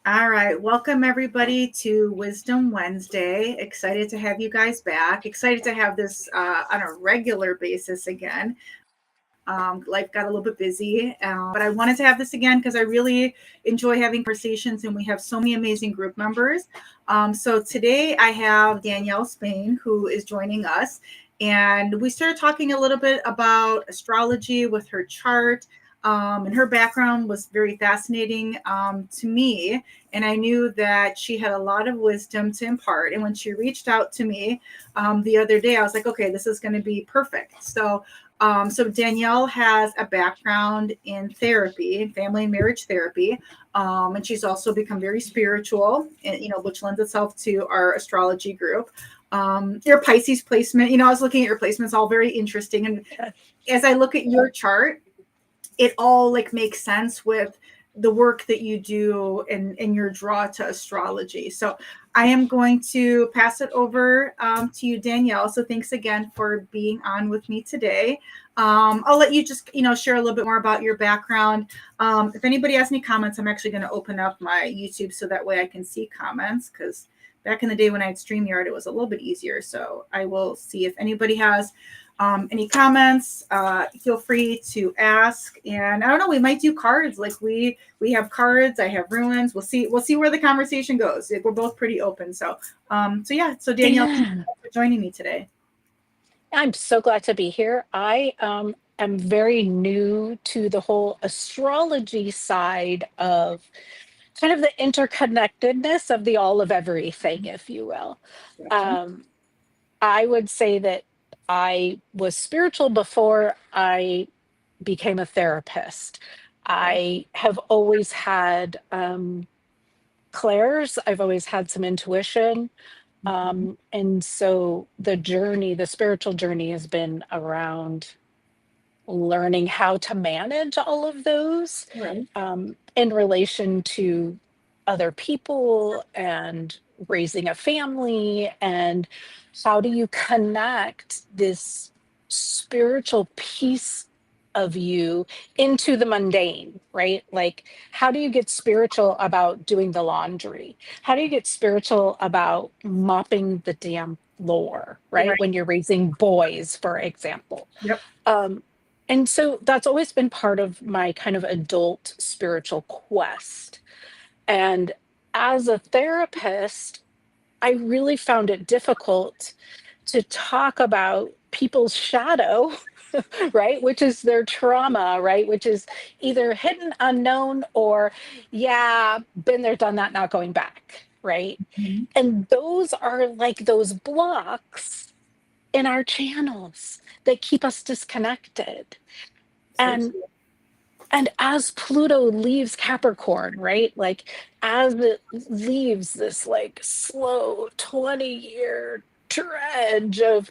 All right. Welcome, everybody, to Wisdom Wednesday. Excited to have you guys back. Excited to have this on a regular basis again. Life got a little bit busy, but I wanted to have this again because I really enjoy having conversations, and we have so many amazing group members. So today I have Danielle Spain, who is joining us, and we started talking a little bit about astrology with her chart. And her background was very fascinating to me. And I knew that she had a lot of wisdom to impart. And when she reached out to me the other day, I was like, okay, this is going to be perfect. So Danielle has a background in therapy, family and marriage therapy, and she's also become very spiritual, and which lends itself to our astrology group. Your Pisces placement, I was looking at your placements, all very interesting. And as I look at your chart, it all like makes sense with the work that you do in your draw to astrology. So I am going to pass it over to you, Danielle. So thanks again for being on with me today. I'll let you just, share a little bit more about your background. If anybody has any comments, I'm actually going to open up my YouTube so that way I can see comments, because back in the day when I had StreamYard, it was a little bit easier. So I will see if anybody has any comments. Feel free to ask. And I don't know, we might do cards. Like we have cards. I have ruins. We'll see where the conversation goes. We're both pretty open. So yeah. So Danielle, thank you for joining me today. I'm so glad to be here. I am very new to the whole astrology side of kind of the interconnectedness of the all of everything, if you will. Gotcha. Um, I would say that I was spiritual before I became a therapist. Okay. I have always had clairs, I've always had some intuition. Mhm. And so the spiritual journey has been around learning how to manage all of those Right. in relation to other people and raising a family. And how do you connect this spiritual piece of you into the mundane, right? Like, how do you get spiritual about doing the laundry? How do you get spiritual about mopping the damn floor, right? Right. When you're raising boys, for example. Yep. Um, and so that's always been part of my kind of adult spiritual quest. And as a therapist, I really found it difficult to talk about people's shadow, right? Which is their trauma, right? Which is either hidden, unknown, or, yeah, been there, done that, not going back, right? Mhm. And those are like those blocks in our channels that keep us disconnected. So And true. and as Pluto leaves Capricorn, right? Like as it leaves this like slow 20-year dredge of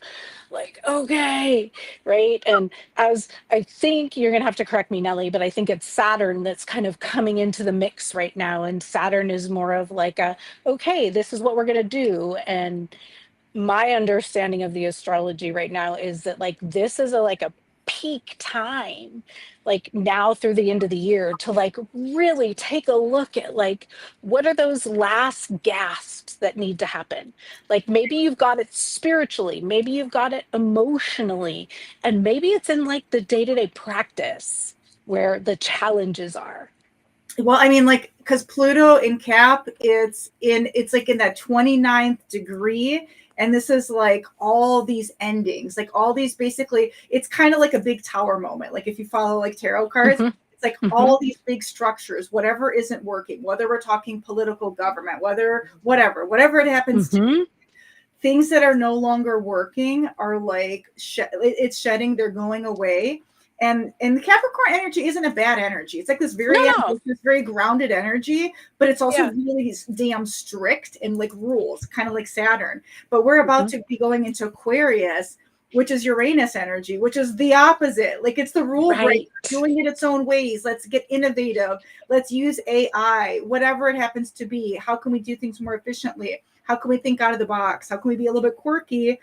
like, okay, right? And as I think you're gonna have to correct me, Nellie, but I think it's Saturn that's kind of coming into the mix right now. And Saturn is more of like a, okay, this is what we're gonna do. And my understanding of the astrology right now is that like this is a like a peak time, like now through the end of the year, to like really take a look at like what are those last gasps that need to happen. Like maybe you've got it spiritually, maybe you've got it emotionally, and maybe it's in like the day-to-day practice where the challenges are. Well, I mean, like, because Pluto in Cap, it's like in that 29th degree. And this is like all these endings, like all these basically, it's kind of like a big tower moment. Like if you follow like tarot cards, Mhm, it's like mhm, all these big structures, whatever isn't working, whether we're talking political government, whatever it happens to, mhm. things that are no longer working are like it's shedding, they're going away. And the Capricorn energy isn't a bad energy. It's like this No, very no. this very grounded energy, but it's also Yeah. really damn strict and like rules, kind of like Saturn. But we're about Mhm. to be going into Aquarius, which is Uranus energy, which is the opposite. Like it's the rule breaker, Right. doing it its own ways. Let's get innovative. Let's use AI, whatever it happens to be. How can we do things more efficiently? How can we think out of the box? How can we be a little bit quirky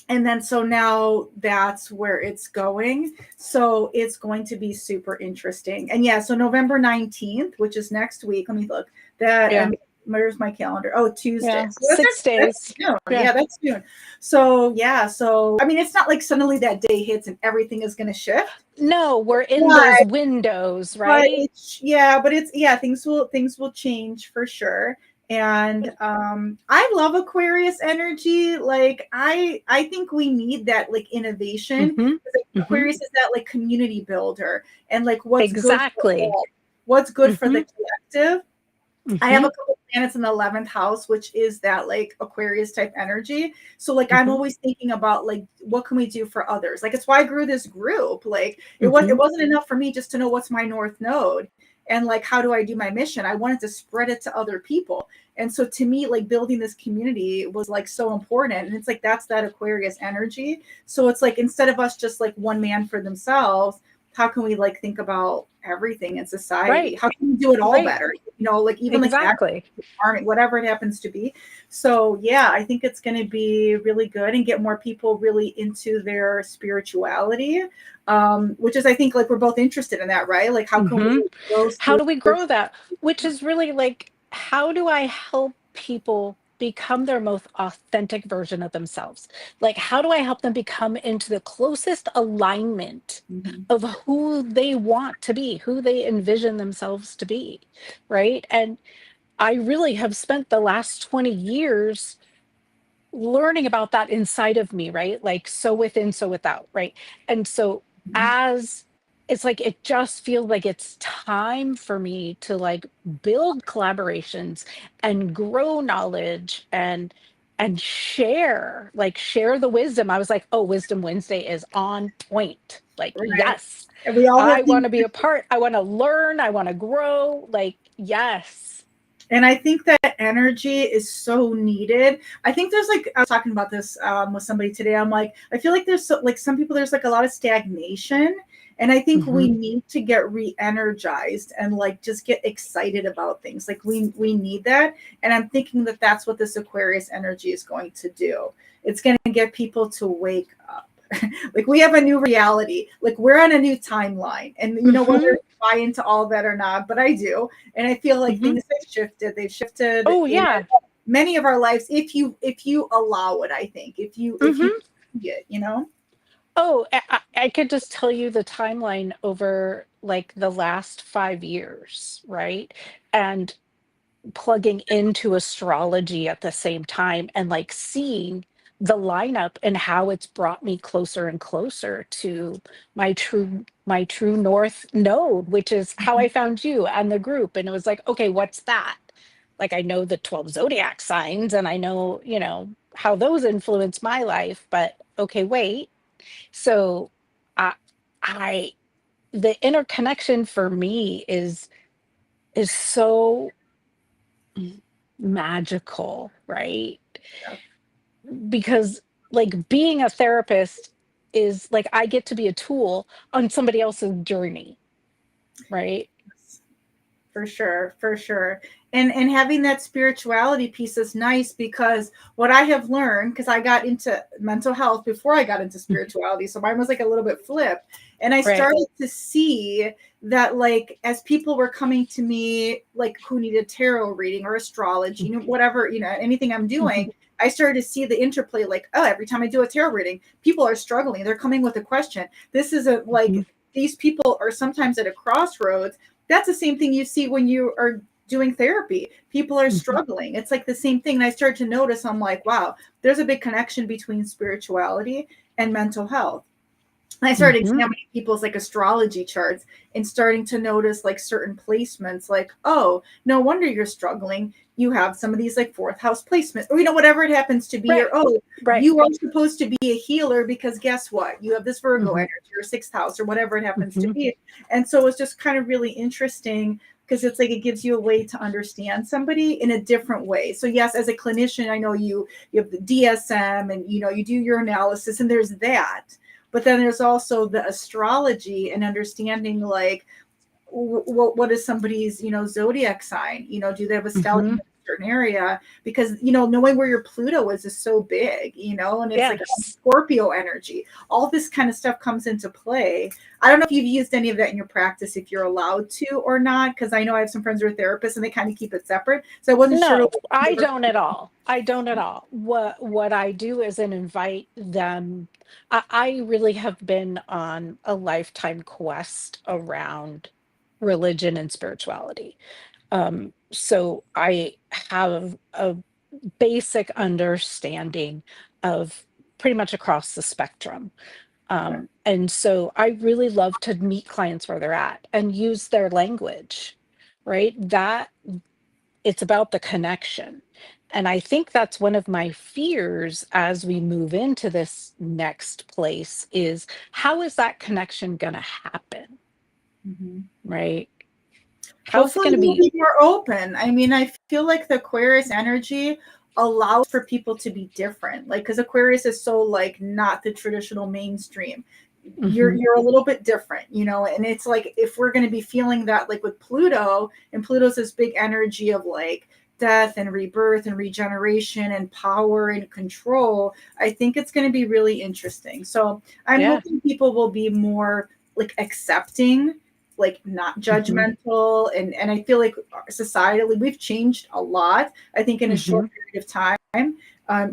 And then so now that's where it's going. So it's going to be super interesting. And yeah, so November 19th, which is next week. Let me look. That Yeah. Where's my calendar? Oh, Tuesday. Yeah. So Six that's days. soon. Yeah. Yeah, that's soon. So yeah, so I mean it's not like suddenly that day hits and everything is gonna shift. No, we're in those windows, But right? it's things will change for sure. And I love Aquarius energy. Like I think we need that like innovation. Mm-hmm. Like, Mm-hmm. Aquarius is that like community builder and like what's good for Exactly. all, what's good for Mm-hmm. the collective. I have Mm-hmm. a couple planets in the 11th house, which is that like Aquarius type energy. So like I'm Mm-hmm. always thinking about like what can we do for others? Like it's why I grew this group. Like it Mm-hmm. wasn't enough for me just to know what's my north node and like how do I do my mission? I wanted to spread it to other people. And so to me, like building this community was like so important. And it's like that's that Aquarius energy. So it's like instead of us just like one man for themselves, how can we like think about everything in society? Right. How can we do it all Right. better? Like even like Exactly. farming, whatever it happens to be. So yeah, I think it's going to be really good and get more people really into their spirituality, which is I think like we're both interested in that, right? Like how can Mm-hmm. we grow How do spiritual? we grow that? Which is really like, how do I help people become their most authentic version of themselves? Like, how do I help them become into the closest alignment Mhm. of who they want to be, who they envision themselves to be? Right. And I really have spent the last 20 years learning about that inside of me, right? Like so within, so without, right? And so as it's like it just feels like it's time for me to like build collaborations and grow knowledge and share the wisdom. I was like, oh, Wisdom Wednesday is on point. Like, Right. yes, And we all have I things. want to be a part. I want to learn. I want to grow. Like, yes. And I think that energy is so needed. I think there's like I was talking about this with somebody today. I'm like, I feel like there's like some people there's like a lot of stagnation, and I think Hmm. we need to get re-energized and like just get excited about things. Like we need that, and I'm thinking that that's what this Aquarius energy is going to do. It's going to get people to wake up. Like we have a new reality. Like we're on a new timeline, and whether Hmm. you buy into all of that or not, but I do. And I feel like Hmm. things have shifted. They've shifted Oh, in yeah. many of our lives if you allow it. I think if you Hmm. see it. Oh, I could just tell you the timeline over like the last 5 years, right? And plugging into astrology at the same time and like seeing the lineup and how it's brought me closer and closer to my true north node, which is how I found you and the group. And it was like, okay, what's that? Like I know the 12 zodiac signs and I know, how those influence my life, but okay, wait. So I I the interconnection for me is so magical, right? Because like being a therapist is like I get to be a tool on somebody else's journey, right? For sure, for sure. And having that spirituality piece is nice because what I have learned, because I got into mental health before I got into Mhm. spirituality, so mine was like a little bit flipped. And I Right. started to see that like as people were coming to me, like who needed tarot reading or astrology, whatever, anything I'm doing, Mhm. I started to see the interplay like, oh, every time I do a tarot reading, people are struggling. They're coming with a question. This isn't Mhm. like these people are sometimes at a crossroads. That's the same thing you see when you are doing therapy. People are Mhm. struggling. It's like the same thing. And I started to notice, I'm like, wow, there's a big connection between spirituality and mental health. And I started Mhm. examining people's like astrology charts and starting to notice like certain placements, like, oh, no wonder you're struggling. You have some of these like fourth house placements, or whatever it happens to be, or Right. oh, Right. you are supposed to be a healer because guess what? You have this Virgo Mhm. energy or sixth house or whatever it happens to Mhm. be. And so it's just kind of really interesting because it's like it gives you a way to understand somebody in a different way. So yes, as a clinician, I know you have the DSM and you do your analysis and there's that, but then there's also the astrology and understanding like what is somebody's zodiac sign. Do they have a stellium Mhm. certain area, because knowing where your Pluto is so big, and it's like Yes. Scorpio energy. All this kind of stuff comes into play. I don't know if you've used any of that in your practice, if you're allowed to or not, because I know I have some friends who are therapists and they kind of keep it separate. So I wasn't sure No, if you I ever. don't at all. I don't at all. What I do is an invite them. I really have been on a lifetime quest around religion and spirituality. So I have a basic understanding of pretty much across the spectrum. And so I really love to meet clients where they're at and use their language, right? That it's about the connection. And I think that's one of my fears as we move into this next place is how is that connection going to happen? Mhm. Right? How's it Hopefully going to you'll be? be more open. I mean, I feel like the Aquarius energy allows for people to be different. Like, because Aquarius is so like not the traditional mainstream. You're Mhm, you're a little bit different, and it's like if we're going to be feeling that like with Pluto, and Pluto's this big energy of like death and rebirth and regeneration and power and control, I think it's going to be really interesting. So I'm yeah. hoping people will be more like accepting, like not Mhm, judgmental, and I feel like societally we've changed a lot, I think, in a short mhm, period of time.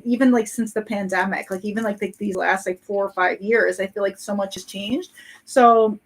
Even like since the pandemic, like even like these last like 4 or 5 years, I feel like so much has changed. So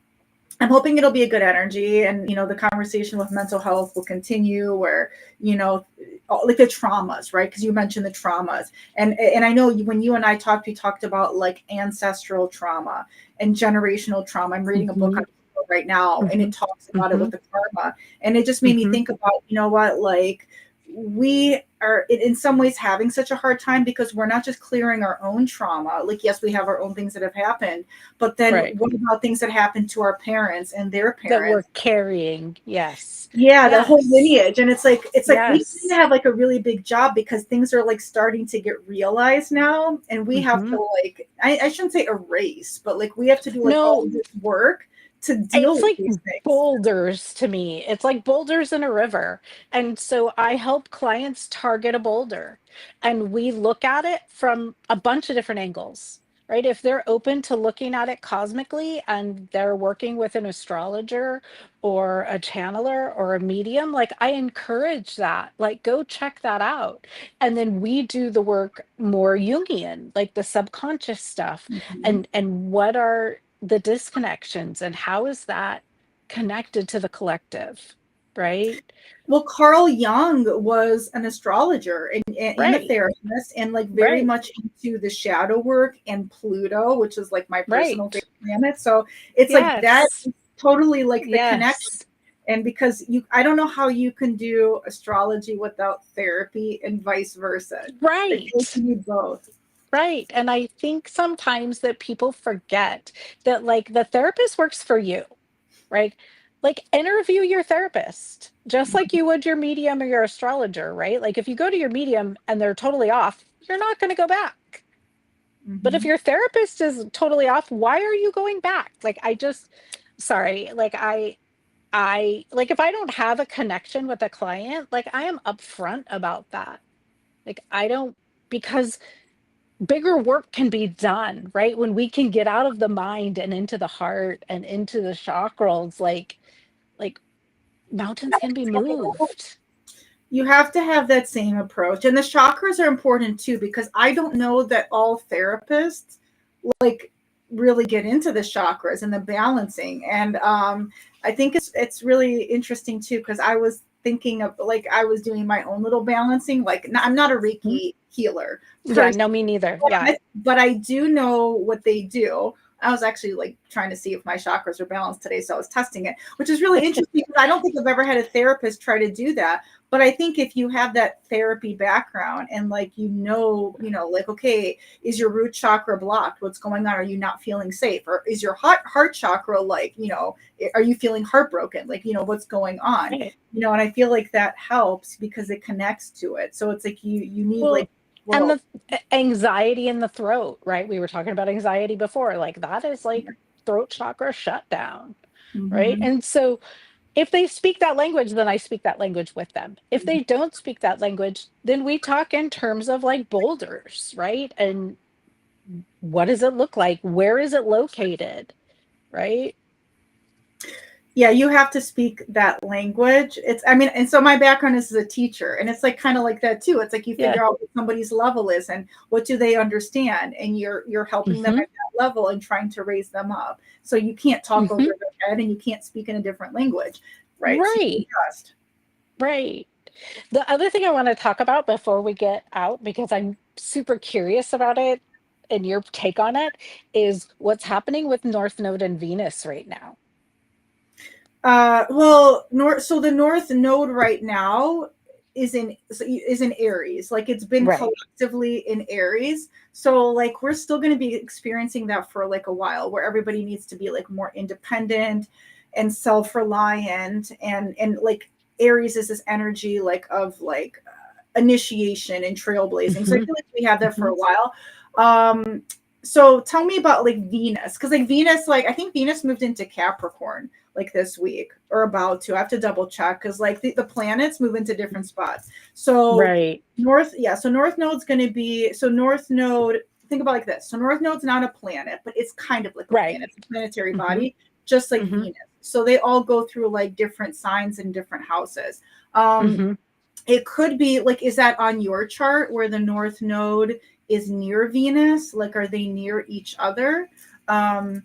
I'm hoping it'll be a good energy, and the conversation with mental health will continue, where like the traumas, right? Because you mentioned the traumas, and I know when you and I talked, we talked about like ancestral trauma and generational trauma. I'm reading a book mhm, right now, and it mhm, talks about it with mhm, the karma, and it just made me mhm. think about, what, like we are in some ways having such a hard time because we're not just clearing our own trauma. Like, yes, we have our own things that have happened, but then Right. what about things that happened to our parents and their That we're parents? carrying. Yes. Yeah, the whole Yes. lineage. And it's like we kind of Yes. have like a really big job because things are like starting to get realized now. And we have Mhm. to like, I shouldn't say erase, but like we have to do like all No, of this work to deal it's with like these things. boulders to me. It's like boulders in a river. And so I help clients target a boulder and we look at it from a bunch of different angles, right? If they're open to looking at it cosmically and they're working with an astrologer or a channeler or a medium, like I encourage that. Like go check that out. And then we do the work more Jungian, like the subconscious stuff Mhm. and what are the disconnections and how is that connected to the collective, right? Well, Carl Jung was an astrologer and a Right, therapist, and like very right, much into the shadow work and Pluto, which is like my personal right. favorite planet. So it's like that Yes, is totally like the connection. yes, And because I don't know how you can do astrology without therapy and vice versa. I feel like right, you need both. right. And I think sometimes that people forget that like the therapist works for you, right? Like interview your therapist just like you would your medium or your astrologer, right? Like if you go to your medium and they're totally off, you're not going to go back. But if Hmm. your therapist is totally off, why are you going back? Like I just sorry, like I like if I don't have a connection with a client, like I am upfront about that. Like I don't because bigger work can be done, right? When we can get out of the mind and into the heart and into the chakras, like mountains can be moved. You have to have that same approach. And the chakras are important too, because I don't know that all therapists like really get into the chakras and the balancing. And I think it's really interesting too, because I was thinking of like I was doing my own little balancing. Like I'm not a Mhm. Reiki healer Yeah, per, no, me neither. Yeah. but I do know what they do. I was actually like trying to see if my chakras are balanced today, so I was testing it, which is really interesting because I don't think I've ever had a therapist try to do that. But I think if you have that therapy background and like like okay, is your root chakra blocked? What's going on? Are you not feeling safe? Or is your heart chakra like, are you feeling heartbroken? Like, what's going on? Right. And I feel like that helps because it connects to it. So it's like you need Well, like and world. the anxiety in the throat, right? We were talking about anxiety before. Like that is like throat chakra shutdown, right? Mm-hmm. And so If they speak that language, then I speak that language with them. If they don't speak that language, then we talk in terms of like boulders, right? And what does it look like? Where is it located? Right? Yeah, you have to speak that language. It's, I mean, and so my background is as a teacher, and it's like kind of like that too. It's like you Yeah. figure out what somebody's level is and what do they understand, and you're helping them Hmm. at that level and trying to raise them up. So you can't talk over Hmm. their head, and you can't speak in a different language, right? So you Right. adjust. Right. The other thing I want to talk about before we get out, because I'm super curious about it and your take on it, is what's happening with North Node and Venus right now. Well, north. So the north node right now is in Aries. Like it's been Right. collectively in Aries. So like we're still going to be experiencing that for like a while, where everybody needs to be like more independent and self-reliant, and like Aries is this energy like of like initiation and trailblazing. So I Hmm. feel like we have that for Hmm. a while. Um, so tell me about like Venus, because like Venus, like I think Venus moved into Capricorn like this week or about to. I have to double check because like the planets move into different spots. So Right. so North Node's going to be so North Node. Think about it like this. So North Node's not a planet, but it's kind of like a Right. planet. It's a planetary Hmm. body, just like Hmm. Venus. So they all go through like different signs and different houses. Um, Hmm. it could be like, is that on your chart where the North Node is near Venus? Like, are they near each other? Um,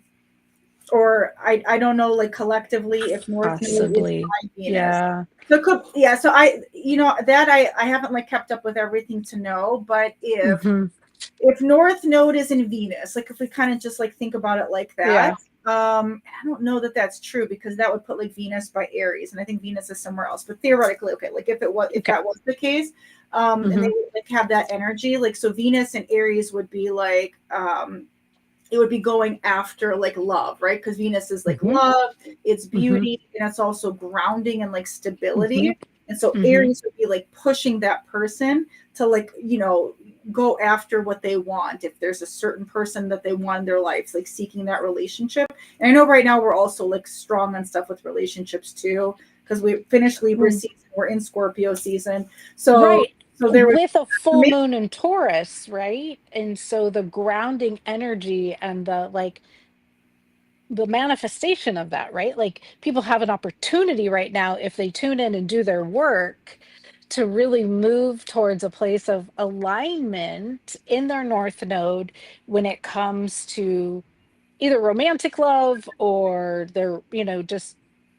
or I don't know, like collectively, if North Node is Possibly. by Venus. Yeah. So could, yeah, so that I haven't like kept up with everything to know, but Hmm. if North Node is in Venus, like if we kind of just like think about it like that, Yeah. I don't know that that's true because that would put like Venus by Aries, and I think Venus is somewhere else. But theoretically, okay, like if Okay. that was the case, and they Hmm. would like have that energy, like so Venus and Aries would be like it would be going after like love, right? Because Venus is like Hmm. love, it's Hmm. beauty, and it's also grounding and like Hmm. stability. And so Hmm. Aries would be like pushing that person to like, go after what they want. If there's a certain person that they want in their lives, like seeking that relationship. And I know right now we're also like strong on stuff with relationships too, because we finished Libra season, we're in Scorpio season. So Right. so there was With a full maybe moon in Taurus, right? And so the grounding energy and the manifestation of that, right? Like people have an opportunity right now if they tune in and do their work to really move towards a place of alignment in their north node when it comes to either romantic love or they're, just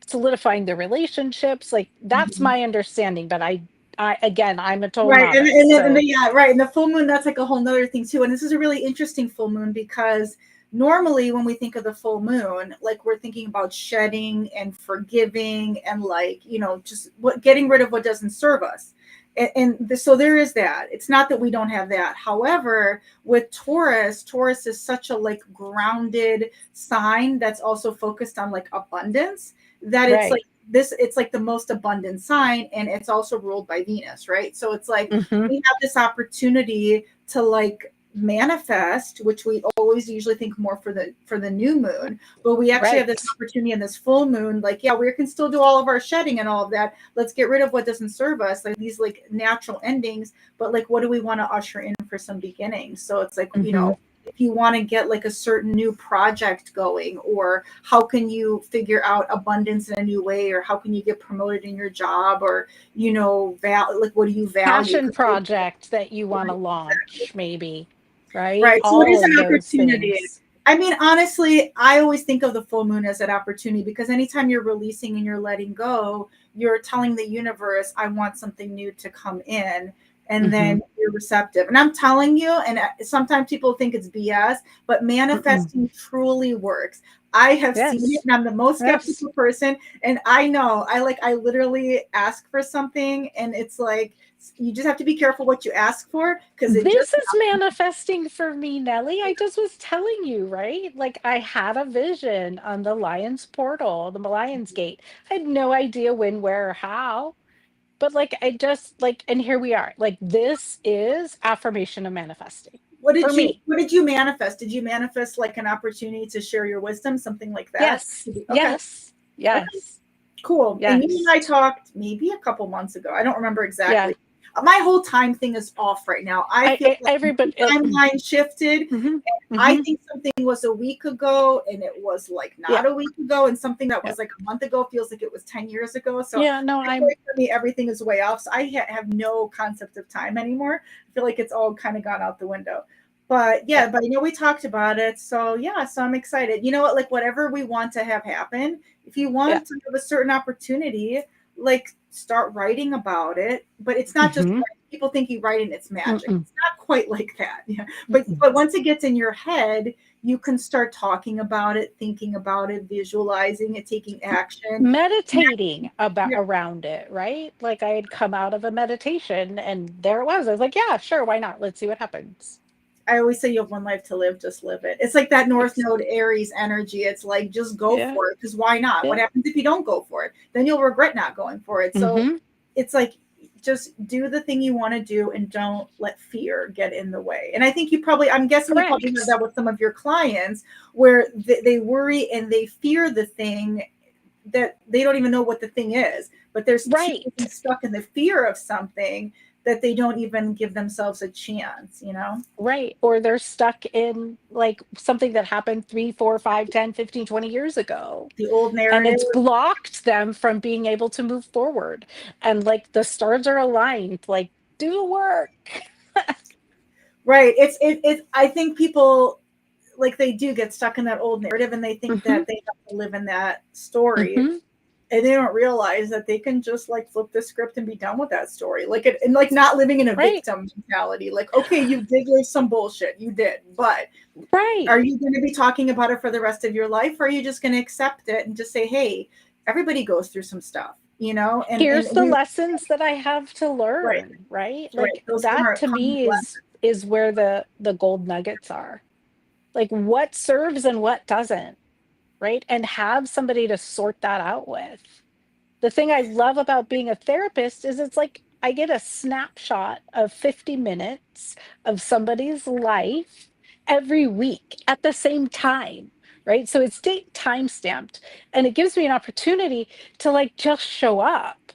solidifying their relationships. Like that's my understanding, but I again, I'm a total right, and novice. and the, So yeah, right, and the full moon, that's like a whole nother thing too. And this is a really interesting full moon because normally when we think of the full moon, like we're thinking about shedding and forgiving and like just what getting rid of what doesn't serve us. So there is that. It's not that we don't have that. However, with Taurus is such a like grounded sign that's also focused on like abundance, that it's like right. it's like the most abundant sign, and it's also ruled by Venus, right? So it's like Hmm. we have this opportunity to like manifest, which we always usually think more for the new moon, but we actually have this Right. opportunity in this full moon, like yeah, we can still do all of our shedding and all of that. Let's get rid of what doesn't serve us, like these like natural endings, but like what do we want to usher in for some beginnings? So it's like, Hmm. if you want to get like a certain new project going, or how can you figure out abundance in a new way, or how can you get promoted in your job, or like what do you value? Passion project that you want to launch, maybe, right? Right. So it All is an of those opportunity. things. I mean, honestly, I always think of the full moon as an opportunity because anytime you're releasing and you're letting go, you're telling the universe, I want something new to come in. And Hmm. then you're receptive. And I'm telling you, and sometimes people think it's BS, but Mm-mm. manifesting truly works. I have seen it, Yes. and I'm the most Yes. skeptical person. And I know I literally ask for something, and it's like, you just have to be careful what you ask for because it just This is manifesting for me, Nellie. I just was telling you, right? Like I had a vision on the Lion's portal, the Lion's Gate. I had no idea when, where, or how. But like I just like, and here we are. Like this is affirmation of manifesting for me. what did you manifest? Did you manifest like an opportunity to share your wisdom, something like that? Yes. Okay. Yes. Okay. Yes. Cool. And you and Yes. I talked maybe a couple months ago. I don't remember Yeah. exactly. My whole time thing is off right now. I feel like Everybody. my timeline shifted. Hmm. I Hmm. think something was a week ago and it was like Yeah. not a week ago, and something that Yeah. was like a month ago feels like it was 10 years ago. So Yeah. No, I feel like for me, everything is way off. So I have no concept of time anymore. I feel like it's all kind of gone out the window. But yeah. yeah, but I know we talked about it. So yeah, so I'm excited. You know what? Like whatever we want to have happen, if you Yeah. want to have a certain opportunity, like start writing about it. But it's not just Hmm. people think you write and it's magic. Mm-mm. It's not quite like that. Yeah. Mm-mm. But once it gets in your head, you can start talking about it, thinking about it, visualizing it, taking action. Meditating about Yeah. around it, right? Like I had come out of a meditation and there it was. I was like, yeah, sure, why not? Let's see what happens. I always say you have one life to live, just live it. It's like that North Ex- Node Aries energy. It's like just go yeah. for it because why not? What Yeah. happens if you don't go for it? Then you'll regret not going for it. So Hmm. it's like just do the thing you want to do and don't let fear get in the way. And I think I'm guessing you probably have Correct. that with some of your clients where they worry and they fear the thing that they don't even know what the thing is, but there's too Right. stuck in the fear of something that they don't even give themselves a chance, you know? Right. Or they're stuck in like something that happened 3, 4, 5, 10, 15, 20 years ago. The old And narrative. it's blocked them from being able to move forward. And like the stars are aligned, like do the work. Right. I think people like they do get stuck in that old narrative and they think Hmm. that they have to live in that story. Hmm. And they don't realize that they can just like flip the script and be done with that story. Like and like not living in a Right. victim mentality. Like, okay, you did live some bullshit. You did. But Right. are you going to be talking about it for the rest of your life? Or are you just going to accept it and just say, hey, everybody goes through some stuff, you know? And Here's the we lessons that I have to right, learn, right? right. Like Those that are to common me is where the gold nuggets are. Like what serves and what doesn't, right? And have somebody to sort that out with. The thing I love about being a therapist is it's like I get a snapshot of 50 minutes of somebody's life every week at the same time, right? So it's date time stamped and it gives me an opportunity to like just show up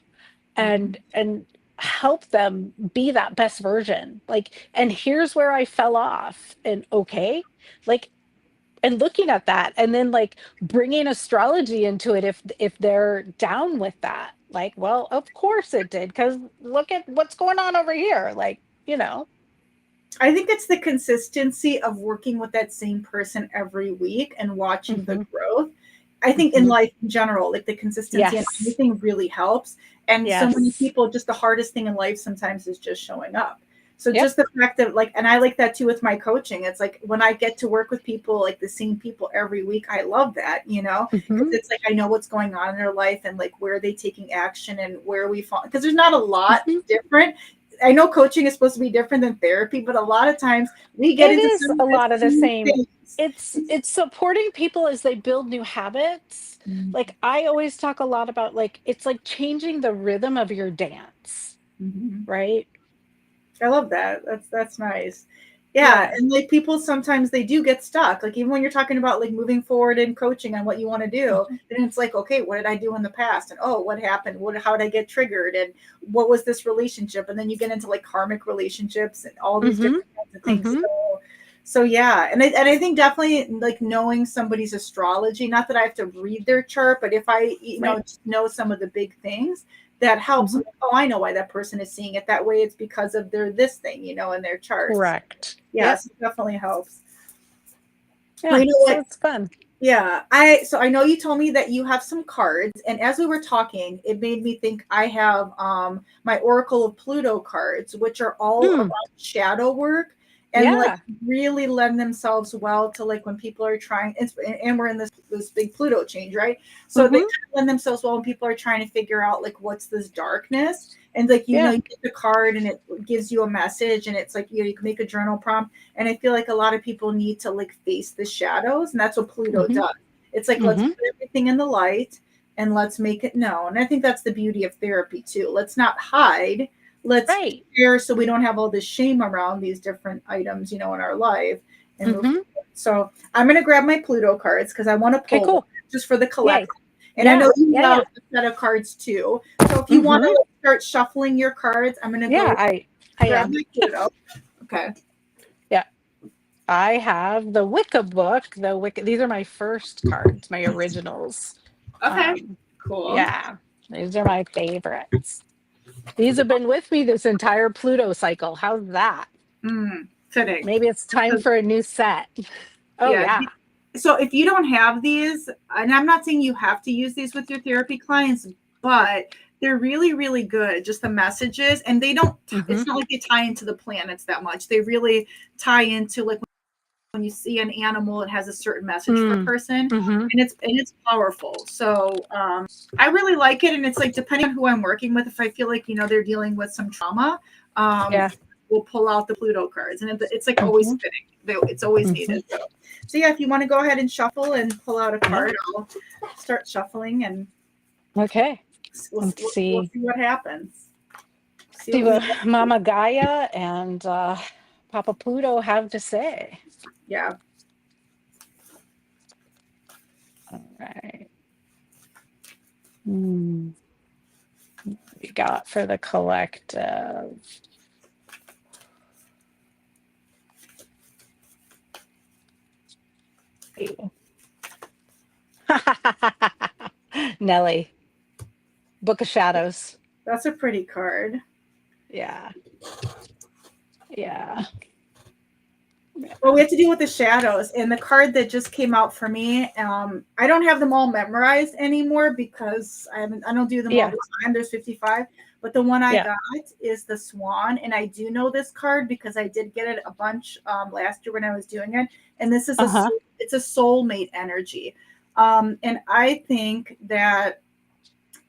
Mhm. and help them be that best version. Like, and here's where I fell off. And okay, like and looking at that and then like bringing astrology into it if they're down with that, like, well, of course it did because look at what's going on over here, like, you know. I think it's the consistency of working with that same person every week and watching the Hmm. growth. I think in Hmm. life in general, like the consistency and Yes. anything really helps. And so many Yes. people, just the hardest thing in life sometimes is just showing up. So Yep. just the fact that like, and I like that too with my coaching. It's like when I get to work with people, like the same people every week, I love that, you know, because Hmm. it's like I know what's going on in their life and like where are they taking action and where we fall. Because there's not a lot Hmm. different. I know coaching is supposed to be different than therapy, but a lot of times we get It into is some of a the lot of the same same. things. It's supporting people as they build new habits. Like I always talk a lot about like it's like changing the rhythm of your dance, Mm-hmm. right? I love that. That's nice. Yeah, Yeah. and like people sometimes they do get stuck. Like even when you're talking about like moving forward in coaching on what you want to do, Mhm. then it's like, okay, what did I do in the past? And oh, what happened? How did I get triggered? And what was this relationship? And then you get into like karmic relationships and all these Mhm. different kinds of things. Mhm. So yeah, and I think definitely like knowing somebody's astrology. Not that I have to read their chart, but if I Right. just know some of the big things, that helps. I'm Mhm. like, oh, I know why that person is seeing it that way. It's because of their this thing, in their charts. Correct. Yeah, Yep. so it definitely helps. Well, Yeah. you know So what? it's fun. Yeah, I know you told me that you have some cards, and as we were talking, it made me think I have my Oracle of Pluto cards, which are all Mm. about shadow work and like Yeah. really lend themselves well to like when people are trying and we're in this big Pluto change, right? So they kind Mhm. of lend themselves well when people are trying to figure out like what's this darkness. And like Yeah. you get the card and it gives you a message and it's like you can make a journal prompt and I feel like a lot of people need to like face the shadows, and that's what Pluto Mhm. does. It's like let's Mhm. put everything in the light and let's make it known. And I think that's the beauty of therapy too. Let's not hide. Let's Right. share so we don't have all this shame around these different items, in our life and move Mhm. forward. So I'm gonna grab my Pluto cards because I want to Okay, pull one cool. just for the Yay. collective. And I Yeah. know you Yeah. have Yeah. a set of cards too. So if you want Mm-hmm. to like start shuffling your cards, I'm gonna Yeah, go I grab am. my Pluto. Okay. Yeah. I have the Wicca book. The Wicca, these are my first cards, my originals. Okay. Um, Cool. yeah, these are my favorites. These have been with me this entire Pluto cycle. How's that? Fitting. Maybe it's time for a new set. Oh Yeah. yeah. So if you don't have these, and I'm not saying you have to use these with your therapy clients, but they're really, really good. Just the messages, and they don't. Mm-hmm. It's not like they tie into the planets that much. They really tie into like when you see an animal, it has a certain message for a Mm. person, Mm-hmm. and it's powerful. So I really like it, and it's like depending on who I'm working with, if I feel like they're dealing with some trauma, um, Yeah. we'll pull out the Pluto cards, and it's like always Mm-hmm. fitting. It's always Mm-hmm. needed. So yeah, if you want to go ahead and shuffle and pull out a Yeah. card, I'll start shuffling, and Okay. we'll Let's we'll see. see what happens. See See what we what get. Mama Gaia and Papa Pluto have to say. Yeah. All right. Hmm. We got for the collective. Nellie, Book of Shadows. That's a pretty card. Yeah. Yeah. Well, we Yeah. have to deal with the shadows. And the card that just came out for me, I don't have them all memorized anymore because I don't do them all Yeah. the time. There's 55, but the one I Yeah. got is the Swan, and I do know this card because I did get it a bunch last year when I was doing it. And this is Uh-huh. it's a soulmate energy, and I think that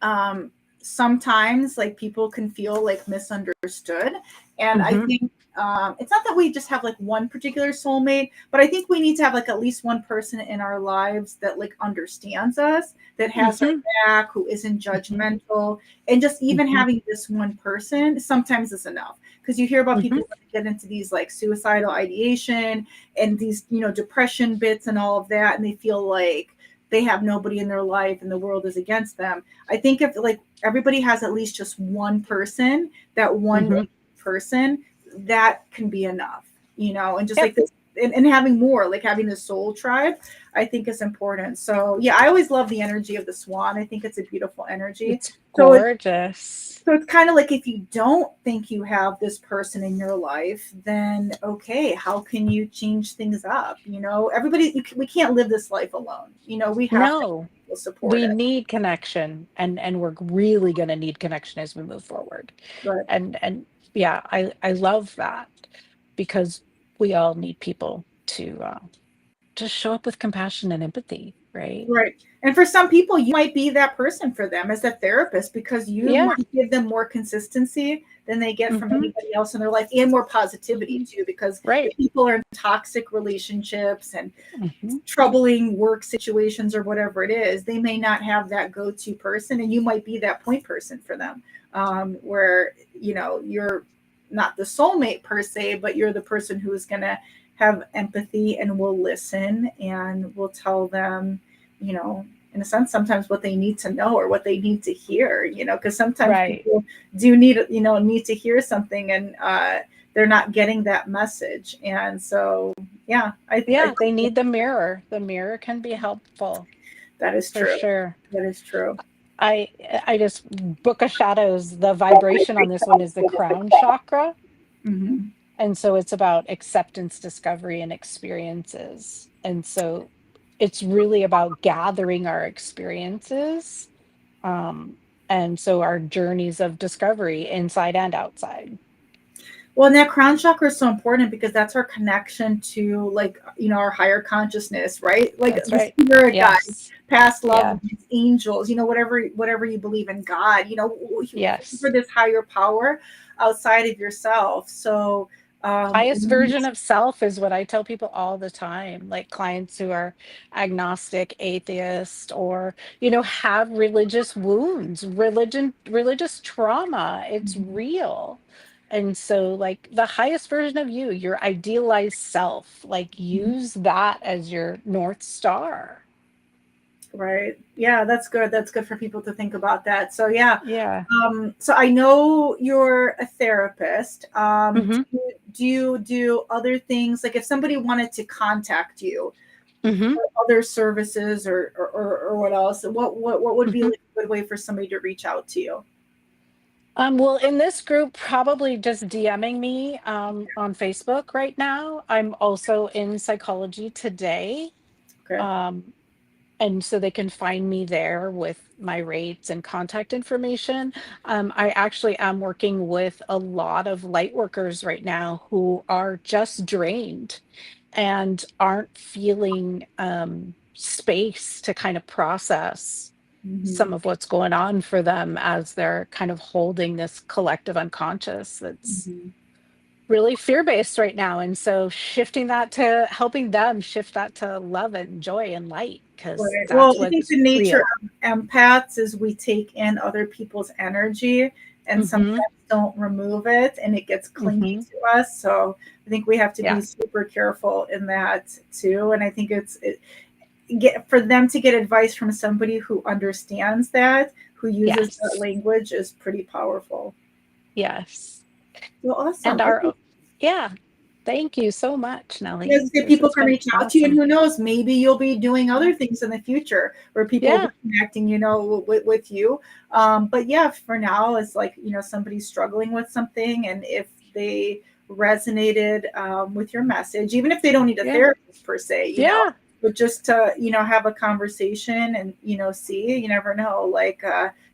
um, sometimes like people can feel like misunderstood, and I Mm-hmm. think it's not that we just have like one particular soulmate, but I think we need to have like at least one person in our lives that like understands us, that has our Mm-hmm. back, who isn't Mm-hmm. judgmental, and just even Mm-hmm. having this one person sometimes is enough, because you hear about Mm-hmm. people that get into these like suicidal ideation and these depression bits and all of that, and they feel like they have nobody in their life and the world is against them. I think if like everybody has at least just one person, that one Mm-hmm. person, that can be enough, and just Yep. like this, and having more, like having the soul tribe, I think is important. So yeah, I always love the energy of the Swan. I think it's a beautiful energy. It's So it's gorgeous. so it's kind of like if you don't think you have this person in your life, then okay, how can you change things up? Everybody, we can't live this life alone. We have to No, have people support we it. need connection, and we're really going to need connection as we move forward. But And yeah, I love that because we all need people to just show up with compassion and empathy, right? right. And for some people, you might be that person for them as a therapist because you Yeah. might give them more consistency than they get from Mm-hmm. anybody else in their life, and more positivity too. Because Right. if people are in toxic relationships and Mm-hmm. troubling work situations or whatever it is, they may not have that go to person, and you might be that point person for them, where you're not the soulmate per se, but you're the person who's going to have empathy and will listen and will tell them, you know, in a sense, sometimes what they need to know or what they need to hear, because sometimes Right. people do need to hear something, and they're not getting that message. And so, yeah, I Yeah, they think need the mirror. The mirror can be helpful that is for true. sure. That is true. I I just Book of Shadows, the vibration on this one is the crown chakra. Hmm. And so it's about acceptance, discovery, and experiences. And so it's really about gathering our experiences. Um, and so our journeys of discovery inside and outside. Well, and that crown chakra is so important because that's our connection to, like, our higher consciousness, right? Like That's the right. spirit guide, Yes. past loved Yeah. ones, angels, whatever you believe in, God, for Yes. this higher power outside of yourself. So, Highest version of self is what I tell people all the time, like clients who are agnostic, atheist, or, have religious wounds, religious trauma. It's real. And so, like, the highest version of you, your idealized self, like, use that as your North Star. Right. Yeah, that's good. That's good for people to think about that. So yeah. Yeah. So I know you're a therapist. Hmm. Do you do other things? Like if somebody wanted to contact you Hmm. for other services or what else? What would be Hmm. like a good way for somebody to reach out to you? Well, in this group, probably just DMing me on Facebook right now. I'm also in Psychology Today. Okay. Um, and so they can find me there with my rates and contact information. I actually am working with a lot of light workers right now who are just drained and aren't feeling space to kind of process Mm-hmm. some of what's going on for them as they're kind of holding this collective unconscious that's Mm-hmm. really fear-based right now. And so shifting that to helping them shift that to love and joy and light, because Right. Well, that's I think what's the nature real. of empaths is we take in other people's energy and Hmm. sometimes don't remove it and it gets clingy Hmm. to us. So I think we have to be Yeah. super careful in that too. And I think get for them to get advice from somebody who understands that, who uses that Yes. language is pretty powerful. Yes. Well, And awesome. our Okay. yeah. Thank you so much, Yes, Nellie. if This people has can been reach out to you, and awesome. who knows, maybe you'll be doing Yeah. other things in the future where people will be Yeah. connecting, with you. But yeah, for now, it's like, somebody's struggling with something, and if they resonated with your message, even if they don't need a Yeah. therapist per se, Yeah. but just to, have a conversation and, see, you never know, like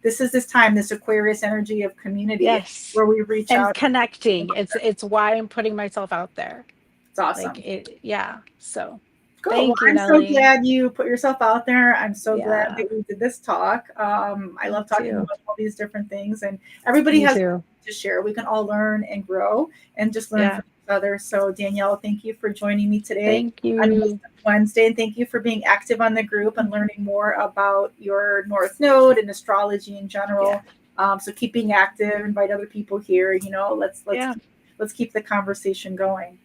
this time, this Aquarius energy of community Yes. where we reach And out. connecting. It's why I'm putting myself out there. It's Like awesome. it, yeah. So Cool. Well, thank you, I'm so Nellie. glad you put yourself out there. I'm so glad Yeah. that we did this talk. I Me love talking too. about all these different things, and everybody Me has too. to share. We can all learn and grow and just learn Yeah. from each other. So, Danielle, thank you for joining me today Thank on you. Wisdom Wednesday, and thank you for being active on the group and learning more about your North Node and astrology in Yeah. general. So, keep being active. Invite other people here. Yeah. Let's keep the conversation going.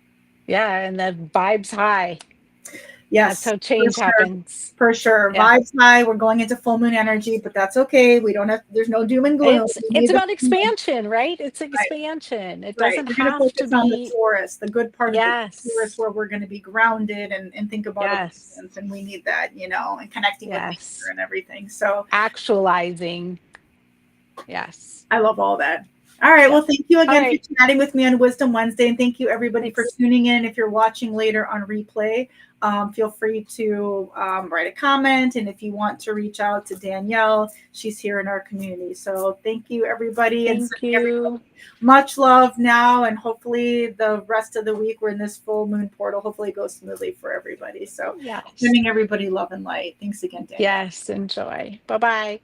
Yeah. And the vibes high. That's Yes, how for change sure. happens. For sure. Yeah. Vibes high. We're going into full moon energy, but that's okay. We don't have, there's no doom and gloom. We It's need the about full moon. expansion, right? It's Right. expansion. It Right. doesn't We're going to have to focus on the be. Taurus, the good part of the Taurus, Yes. where we're going to be grounded and think about Yes. abundance. And we need that, and connecting with nature Yes. and everything. So Actualizing. Yes. I love all that. All right. Well, Yep. thank you All again for right. chatting with me on Wisdom Wednesday. And thank you, everybody, for Thanks. tuning in. If you're watching later on replay, feel free to write a comment. And if you want to reach out to Danielle, she's here in our community. So thank you, everybody. And Thank sending everybody you. much love now. And hopefully, the rest of the week, we're in this full moon portal. Hopefully, it goes smoothly for everybody. So Yes. sending everybody love and light. Thanks again, Danielle. Yes. Enjoy. Bye bye.